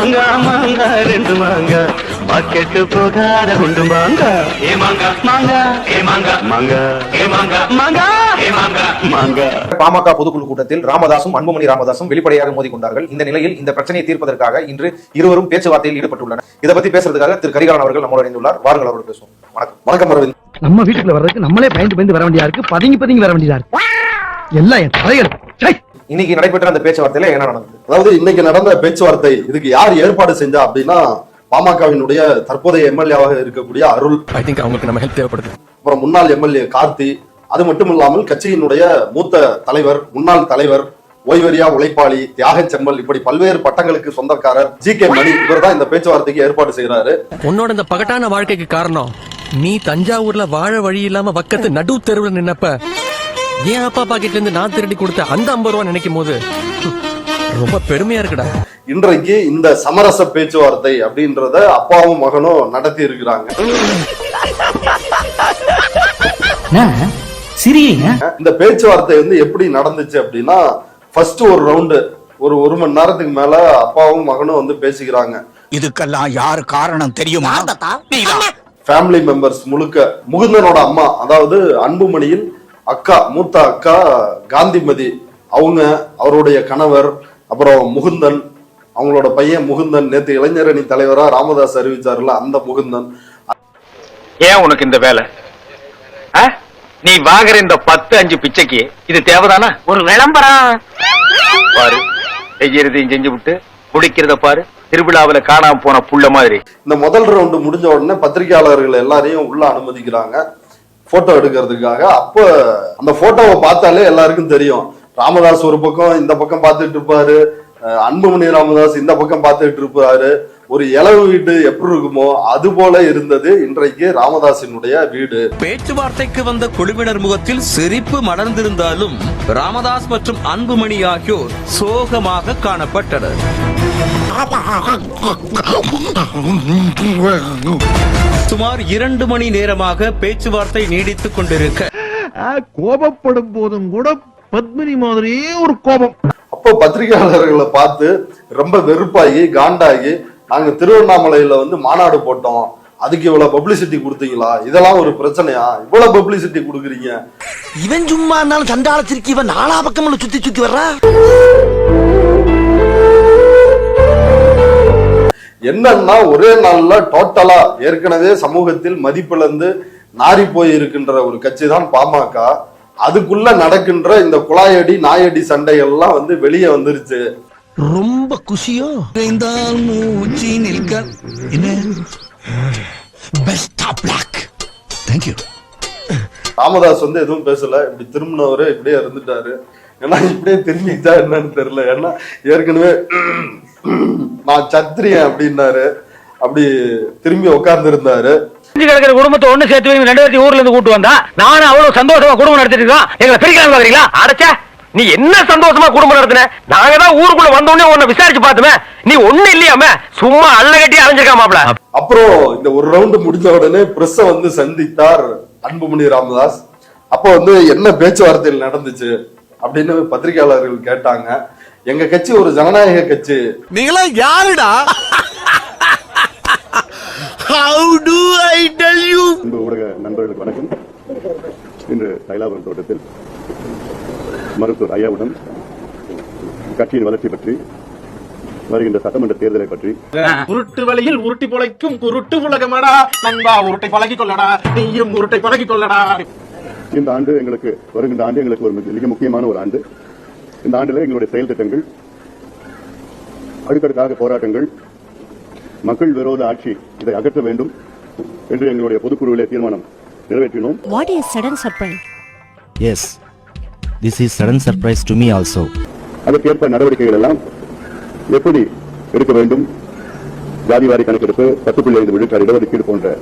மாங்கா மாங்கா ரெண்டு மாங்கா மார்க்கெட்டு போகாத குண்டு மாங்கா ஏ மாங்கா மாங்கா ஏ மாங்கா மாங்கா ஏ மாங்கா மாங்கா ஏ மாங்கா மாங்கா. பாமக பொதுக்குழு கூட்டத்தில் ராமதாசும் அன்புமணி ராமதாசும் வெளிப்படையாக மோதிக்கொண்டார்கள். இந்த நிலையில் இந்த பிரச்சனையை தீர்ப்பதற்காக இன்று இருவரும் பேச்சுவார்த்தையில் ஈடுபட்டுள்ளனர். இதை பத்தி பேசுறதுக்காக திரு கரிகாலன் அவர்கள் நம்மோடு இணைந்துள்ளார். வாருங்கள் அவர்கள் பேசுவோம். வணக்கம். வணக்கம் அரவிந்த். நம்ம வீட்டுக்குள்ள வர்றதுக்கு நம்மளே பயந்து வர வேண்டியா இருக்கு, பதுங்கி வர வேண்டியதா இருக்கு. எல்லாம் என் தலைகள். இன்னைக்கு நடைபெற்ற அந்த பேச்சுவார்த்தையில என்ன நடந்தது? அதாவது இன்னைக்கு நடந்த பேச்சுவார்த்தை இதுக்கு யார் ஏற்பாடு செஞ்சா அப்படின்னா பாமகவினுடைய தற்போதைய எம்எல்ஏவாக இருக்கக்கூடிய அருள். ஐ திங்க் அவங்களுக்கு நம்ம ஹெல்ப் தேவைப்படுது. அப்புறம் முன்னாள் எம்எல்ஏ கார்த்தி, அது மட்டும் இல்லாமல் கட்சியினுடைய மூத்த தலைவர், முன்னாள் தலைவர், ஓய்வறியா உழைப்பாளி, தியாக செம்மல், இப்படி பல்வேறு பட்டங்களுக்கு சொந்தக்காரர் ஜி.கே. மணி, இவர் தான் இந்த பேச்சுவார்த்தைக்கு ஏற்பாடு செய்யறாரு. உன்னோட இந்த பகட்டான வாழ்க்கைக்கு காரணம் நீ தஞ்சாவூர்ல வாழ வழி இல்லாம வக்கத்து நடு தெருவில் நின்னப்ப ஏன் அப்பா பாக்கெட்ல இருந்து நான் திருடி கொடுத்த அந்த 50 ரூபா நினைக்கும் போது ரொம்ப பெருமையா இருக்குடா. இன்றைக்கு இந்த சமரச பேச்சுவார்த்தை அப்படின்றத அப்பாவும் மகனும் நடத்தி இருக்கிறாங்க. இந்த பேச்சுவார்த்தை வந்து எப்படி நடந்துச்சு அப்படின்னா, ஃபர்ஸ்ட் ஒரு ரவுண்டு ஒரு மணி நேரத்துக்கு மேல அப்பாவும் மகனும் வந்து பேசிக்கிறாங்க. இதுக்கெல்லாம் யாரு காரணம் தெரியுமா? ஃபேமிலி மெம்பர்ஸ் முழுக்க, முகுந்தனோட அம்மா, அதாவது அன்புமணியின் அக்கா, மூத்த அக்கா காந்திமதி, அவங்க, அவருடைய கணவர், அப்புறம் முகுந்தன், அவங்களோட பையன் முகுந்தன், நேத்து இளைஞரணி தலைவரா ராமதாஸ் அறிவிச்சாருல அந்த முகுந்தன். ஏன் உனக்கு இந்த வேலை? நீ வாங்குற இந்த 10-5 பிச்சைக்கு இது தேவைதானா? ஒரு விளம்பரம் பாரு, செய்யறதையும் செஞ்சு விட்டு முடிக்கிறத பாரு, திருவிழாவில காணாம போன புள்ள மாதிரி. இந்த முதல் ரவுண்டு முடிஞ்ச உடனே பத்திரிகையாளர்கள் எல்லாரையும் உள்ள அனுமதிக்கிறாங்க போட்டோ எடுக்கிறதுக்காக. அப்ப அந்த போட்டோவை பார்த்தாலே எல்லாருக்கும் தெரியும், ராமதாஸ் ஒரு பக்கம் இந்த பக்கம் பார்த்துட்டு இருப்பாரு, அன்புமணி ராமதாஸ் இந்த பக்கம் பார்த்துட்டு இருப்பாரு. ஒரு இளவு வீடு எப்படி இருக்குமோ அது போல இருந்தது இன்றைக்கு ராமதாசினுடைய வீடு. பேச்சுவார்த்தைக்கு வந்த குழுவினர் முகத்தில் சிரிப்பு மலர்ந்திருந்தாலும் ராமதாஸ் மற்றும் அன்புமணி ஆகியோர் சோகமாக காணப்பட்டனர். சுமார் 2 மணி நேரமாக பேச்சுவார்த்தை நீடித்துக் கொண்டிருக்க கோபப்படும் போதும் கூட பத்மினி மாதிரியே ஒரு கோபம். அப்போ பத்திரிகையாளர்களை பார்த்து ரொம்ப வெறுப்பாகி காண்டாகி, நாங்க திருவண்ணாமலையில வந்து மாநாடு போட்டோம், அதுக்கு இவ்வளவு பப்ளிசிட்டி கொடுத்தீங்களா, இதெல்லாம் ஒரு பிரச்சனையா, இவ்வளவு பப்ளிசிட்டி கொடுக்குறீங்க? இவன் சும்மா இருந்தாலும் சண்டாளத்திற்கு இவன் நாலா பக்கம் சுத்தி வர்றா. என்னன்னா ஒரே நாள்ல டோட்டலா ஏற்கனவே சமூகத்தில் மதிப்பிழந்து நாரி போய் இருக்கின்ற ஒரு கட்சி தான் பாமக. அதுக்குள்ள நடக்கின்ற இந்த குழாயடி நாயடி சண்டைகள்லாம் வந்து வெளியே வந்துருச்சு. ரொம்ப குஷியோ மூச்சு நிற்க ராமதாஸ் வந்து எதுவும் பேசல, இப்படி திரும்பினவரு இப்படியே இருந்துட்டாரு. ஏன்னா இப்படியே திரும்பிச்சா என்னன்னு தெரியல. ஏன்னா ஏற்கனவே நான் சத்திரியன் அப்படின்னாரு, அப்படி திரும்பி உட்கார்ந்து இருந்தாரு. கிடக்கிற குடும்பத்தை ஒண்ணு சேர்த்து 2 பேர்த்தையும் ஊர்ல இருந்து கூட்டு வந்தா நானும் அவ்வளவு சந்தோஷமா குடும்பம் நடத்திட்டு இருக்கோம். எங்களை பிரிக்கலாம் பாக்குறீங்களா? அடைச்சா நீ என்ன சந்தோஷமா குடும்பம் நடத்தின? நாங்க தான் ஊருக்குள்ள வந்தோடனே உன்னை விசாரிச்சு பார்த்துமே, நீ ஒண்ணு இல்லையாம சும்மா அள்ள கட்டி அலைஞ்சிருக்காமாப்ல. அப்புறம் இந்த ஒரு ரவுண்டு முடிஞ்ச உடனே பிரஸ் வந்து சந்தித்தார் அன்புமணி ராமதாஸ். அப்போ வந்து என்ன பேச்சுவார்த்தையில் நடந்துச்சு அப்படின்னு பத்திரிகையாளர்கள் கேட்டாங்க. எங்க கட்சி ஒரு ஜனநாயக கட்சி. நீங்களா யாருடா? How do I tell you? ஊடக நண்பர்களுக்கு வணக்கம். இன்று தைலாபுரம் தோட்டத்தில் மருத்துவர் ஐயாவுடன் கட்சியின் வளர்ச்சி பற்றி, வருகின்ற சட்டமன்ற தேர்தலை பற்றி, உருட்டு வழியில் உருட்டி பொழைக்கும் குருட்டு உலகமடா நண்பா, உருட்டை பழகி கொள்ளடா, நீயும் உருட்டை பழகி கொள்ளடா. இந்த ஆண்டு எங்களுக்கு, வருகின்ற ஆண்டு எங்களுக்கு ஒரு மிக முக்கியமான ஒரு ஆண்டு. இந்த ஆண்டில் எங்களுடைய செயல் திட்டங்கள், அடுக்கடுக்காக போராட்டங்கள், மக்கள் விரோத ஆட்சி, இதை அகற்ற வேண்டும் என்று எங்களுடைய பொதுக்குழுவிலே தீர்மானம் நிறைவேற்றினோம். What is sudden surprise? Yes, this is sudden surprise to me also. அதற்கேற்ப நடவடிக்கைகள் எல்லாம் எப்படி எடுக்க வேண்டும், ஜாதிவாரி கணக்கெடுப்பு, 10.5 விழுக்காடு இடஒதுக்கீடு போன்ற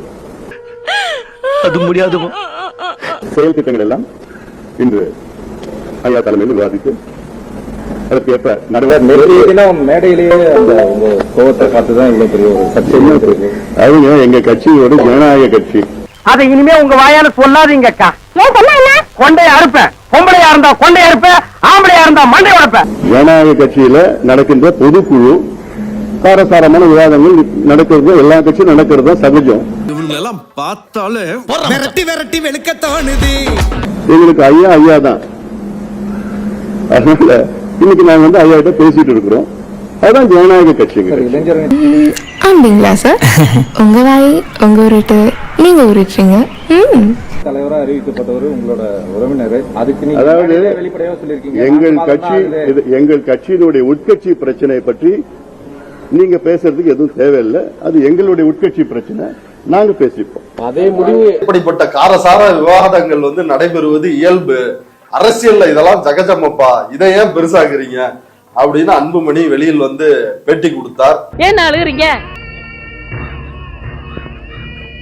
அது முடியாது செயல் திட்டங்கள் எல்லாம் இன்று ஐயா தலைமையில் விவாதித்து அதற்கேற்ப மேடையிலேயே அந்த கோவத்தை காத்துதான் இவ்வளவு பெரிய ஒரு கட்சி. அவங்க எங்க கட்சியோட ஜனநாயக கட்சி. அதை இனிமே உங்க வாயால சொல்லாதீங்க அக்கா. கொண்டையா இருப்பேன், பொம்பளையா இருந்தா கொண்டையா இருப்பேன், ஆம்பளையா இருந்தா மண்டை உடைப்பேன். ஜனநாயக கட்சியில நடக்கின்ற பொதுக்குழு காரசாரமான விவாதங்கள் நடக்கிறது, எல்லா கட்சியும் நடக்கிறது தான் சகஜம். இவங்களெல்லாம் பார்த்தாலே விரட்டி விரட்டி வெளுக்க தோணுது. எங்களுக்கு ஐயா தான். அதனால இன்னைக்கு நாங்க வந்து ஐயா கிட்ட பேசிட்டு இருக்கிறோம். அதுதான் ஜனநாயக கட்சிங்க. அப்படிங்களா சார்? உங்க வாய் உங்க உருட்டு, நீங்க உருட்டுறீங்க. தலைவரா அறிவிக்கப்பட்டவர் உங்களோட உறவினர். அதுக்கு நீங்க அதாவது வெளிப்படையா சொல்லிருக்கீங்க. எங்கள் கட்சியினுடைய உட்கட்சி பிரச்சனை பற்றி நீங்க பேசுறதுக்கு எதுவும் தேவையில்லை. அது எங்களுடைய உட்கட்சி பிரச்சனை, நாங்க பேசிப்போம். அதே முடிவு. இப்படிப்பட்ட காரசார விவாதங்கள் வந்து நடைபெறுவது இயல்பு. அரசியல்ல இதெல்லாம் ஜகஜமப்பா, இதை ஏன் பெருசாக்குறீங்க அப்படின்னு அன்புமணி வெளியில் வந்து பேட்டி கொடுத்தார். ஏன் அழுகுறீங்க?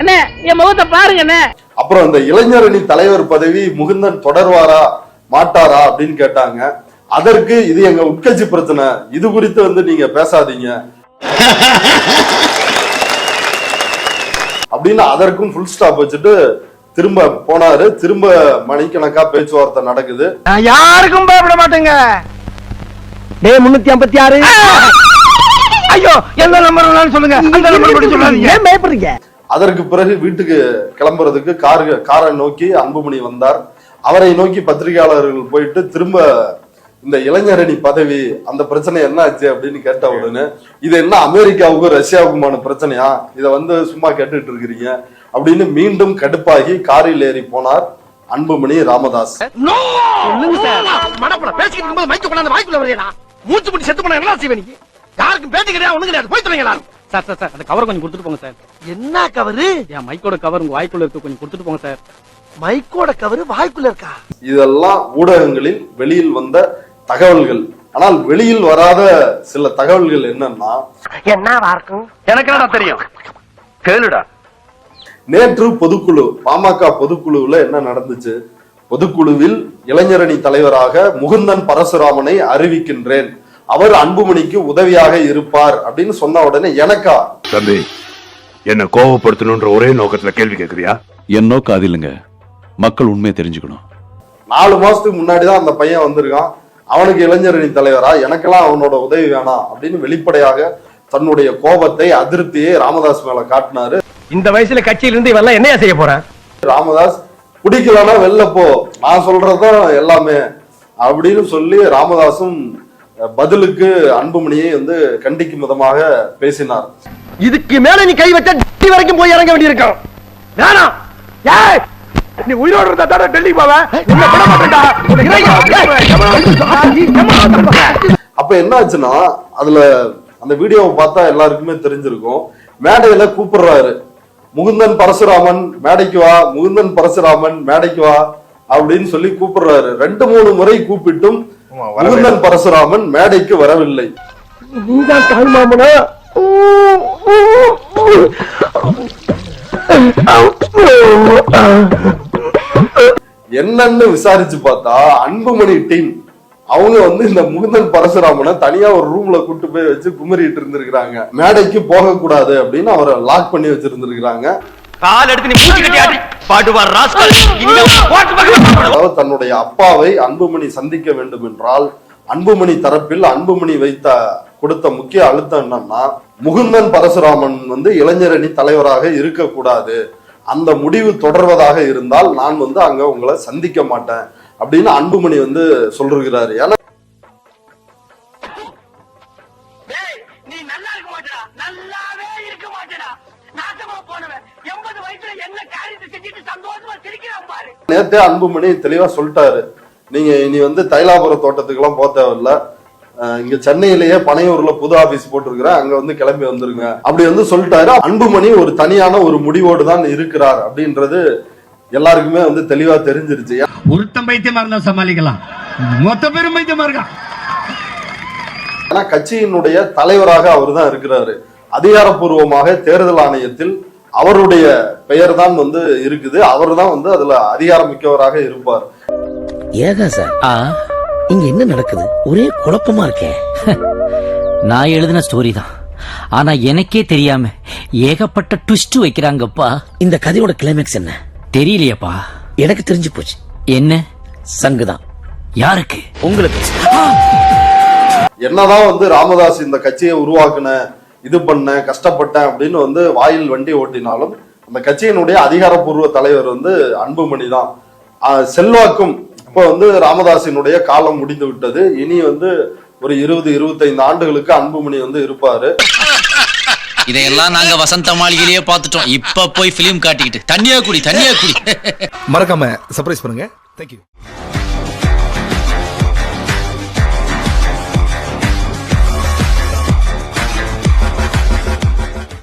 என்ன என் முகத்தை பாருங்க. அப்புறம் இந்த இளைஞரணி தலைவர் பதவி முகுந்தன் தொடர்வாரா மாட்டாரா அப்படின்னு கேட்டாங்க. அதற்கு இது எங்க உட்கட்சி பிரச்சனை, இது குறித்து வந்து நீங்க பேசாதீங்க அப்படின்னு அதற்கும் ஃபுல் ஸ்டாப் வச்சுட்டு திரும்ப போனாரு. திரும்ப மணிக்கணக்கா பேச்சுவார்த்தை நடக்குது. யாருக்கும் பயப்பட மாட்டேங்க. 356. ஐயோ, எந்த நம்பர் சொல்லுங்க. அந்த நம்பர் மட்டும் சொல்லாதீங்க. ஏன் பயப்படுறீங்க? அதற்கு பிறகு வீட்டுக்கு கிளம்புறதுக்கு காரை நோக்கி அன்புமணி வந்தார். அவரை நோக்கி பத்திரிகையாளர்கள் போயிட்டு திரும்ப இந்த இளைஞரணி பதவி அந்த பிரச்சனை என்ன ஆச்சு அப்படின்னு கேட்ட உடனே, இது என்ன அமெரிக்காவுக்கும் ரஷ்யாவுக்குமான பிரச்சனையா, இதை வந்து சும்மா கேட்டுட்டு இருக்கிறீங்க அப்படின்னு மீண்டும் கடுப்பாகி காரில் ஏறி போனார் அன்புமணி ராமதாஸ். மூச்சு முடி செத்து போனா என்ன செய்வேன்? யாருக்கும் பேட்டி கிடையாது, ஒண்ணு கிடையாது. போய் சொல்லுங்க எல்லாரும். சார் சார் சார், அந்த கவர் கொஞ்சம் கொடுத்துட்டு போங்க சார். என்ன கவரு? என் மைக்கோட கவர் உங்க வாய்க்குள்ள இருக்கு, கொஞ்சம் கொடுத்துட்டு போங்க சார். மைக்கோட கவரு வாய்க்குள்ள இருக்கா? இதெல்லாம் ஊடகங்களில் வெளியில் வந்த தகவல்கள். ஆனால் வெளியில் வராத சில தகவல்கள் என்னன்னா, என்னவா இருக்கும்? எனக்கு என்ன தெரியும், கேளுடா. நேற்று பொதுக்குழு, பாமக பொதுக்குழுவுல என்ன நடந்துச்சு? பொதுக்குழுவில் இளைஞரணி தலைவராக முகுந்தன் பரசுராமனை அறிவிக்கின்றேன், அவர் அன்புமணிக்கு உதவியாக இருப்பார் அப்படின்னு சொன்ன உடனே எனக்கா தம்பி என்ன கோவப்படுத்தணும்ன்ற ஒரே நோக்கத்துல கேள்வி கேக்குறியா? என் நோக்கம் அது இல்லைங்க, மக்கள் உண்மையை தெரிஞ்சுக்கணும். 4 மாசத்துக்கு முன்னாடிதான் அந்த பையன் வந்திருக்கான், அவனுக்கு இளைஞரணி தலைவரா, எனக்கெல்லாம் அவனோட உதவி வேணாம் அப்படின்னு வெளிப்படையாக தன்னுடைய கோபத்தை, அதிருப்தியை ராமதாஸ் மேல காட்டினாரு. இந்த வயசுல கட்சியில இருந்து இவெல்லாம் என்னையா செய்ய போறேன்? ராமதாஸ் பிடிக்கலன்னா வெளில போ, நான் சொல்றதுதான் எல்லாமே அப்படின்னு சொல்லி ராமதாசும் பதிலுக்கு அன்புமணியை வந்து கண்டிக்கும் விதமாக பேசினார். இதுக்கு மேல நீ கை வச்சா டெல்லி வரைக்கும் போய் இறங்க வேண்டியிருக்கும். வேணாம், ஏய் நீ உயிரோடு இருந்தா தானே டெல்லி போவ. என்ன விட மாட்டேன்டா. அப்ப என்ன ஆச்சுன்னா, அதுல அந்த வீடியோவை பார்த்தா எல்லாருக்குமே தெரிஞ்சிருக்கும். மேடையில கூப்பிடுறாரு, முகுந்தன் பரசுராமன் மேடைக்கு வா, முகுந்தன் பரசுராமன் மேடைக்கு வா அப்படின்னு சொல்லி கூப்பிடுறாரு. 2-3 முறை கூப்பிட்டும் முகுந்தன் பரசுராமன் மேடைக்கு வரவில்லை. நீதான் தாய்மாமனா? என்னன்னு விசாரிச்சு பார்த்தா அன்புமணி டீம் அவங்க வந்து இந்த முகுந்தன் பரசுராமனை தனியா ஒரு ரூம்ல கூட்டு போய் வச்சு குமரிட்டு இருந்திருக்காங்க. மேடைக்கு போக கூடாது அப்படின்னு அவரை லாக் பண்ணி வச்சிருந்திருக்காங்க. அதாவது தன்னுடைய அப்பாவை அன்புமணி சந்திக்க வேண்டும் என்றால் அன்புமணி தரப்பில் அன்புமணி கொடுத்த முக்கிய அழுத்தம் என்னன்னா, முகுந்தன் பரசுராமன் வந்து இளைஞரணி தலைவராக இருக்கக்கூடாது, அந்த முடிவு தொடர்வதாக இருந்தால் நான் வந்து அங்க உங்களை சந்திக்க மாட்டேன் அப்படின்னு அன்புமணி வந்து சொல்றாரு. ஏன்னா நேத்தே அன்புமணி தெளிவா சொல்லிட்டாரு, நீங்க இனி வந்து தைலாபுரம் தோட்டத்துக்கு எல்லாம் போக தேவையில்ல, இங்க சென்னையிலேயே பனையூர்ல புது ஆபீஸ் போட்டிருக்கிறேன், அங்க வந்து கிளம்பி வந்துருங்க அப்படி வந்து சொல்லிட்டாரு. அன்புமணி ஒரு தனியான ஒரு முடிவோடு தான் இருக்கிறார் அப்படின்றது எல்லாருக்குமே வந்து தெளிவா தெரிஞ்சிருச்சு. உருத்தம் பைத்தியமா இருந்தா சமாளிக்கலாம், மொத்த பேரும் பைத்தியமா இருக்கான். ஆனா கட்சியினுடைய தலைவராக அவர் தான் இருக்கிறாரு. அதிகாரப்பூர்வமாக தேர்தல் ஆணையத்தில் அவருடைய பெயர் தான் வந்து இருக்குது, அவர் தான் வந்து அதுல அதிகாரம் மிக்கவராக இருப்பார். ஏகா சார், இங்க என்ன நடக்குது? ஒரே குழப்பமா இருக்கே. நான் எழுதின ஸ்டோரி தான், ஆனா எனக்கே தெரியாம ஏகப்பட்ட ட்விஸ்ட் வைக்கிறாங்கப்பா. இந்த கதையோட கிளைமேக்ஸ் என்ன தெரியலையப்பா. எனக்கு தெரிஞ்சு போச்சு. என்ன? சங்குதான். யாருக்கு? உங்களுக்கு. என்னதான் வந்து ராமதாஸ் இந்த கட்சியை உருவாக்குன, இது பண்ணேன் கஷ்டப்பட்டேன் அப்படின்னு வந்து வாயில் வண்டி ஓட்டினாலும் அந்த கட்சியினுடைய அதிகாரப்பூர்வ தலைவர் வந்து அன்புமணி தான். செல்வாக்கும் இப்போ வந்து ராமதாஸினுடைய காலம் முடிந்து விட்டது. இனி வந்து ஒரு 20-25 ஆண்டுகளுக்கு அன்புமணி வந்து இருப்பாரு. இதையெல்லாம் நாங்க வசந்த மாளிகையிலேயே பார்த்துட்டோம். இப்ப போய் பிலிம் காட்டிக்கிட்டு தண்ணியா குடி மறக்காம சர்ப்ரைஸ் பண்ணுங்க. தேங்க்யூ.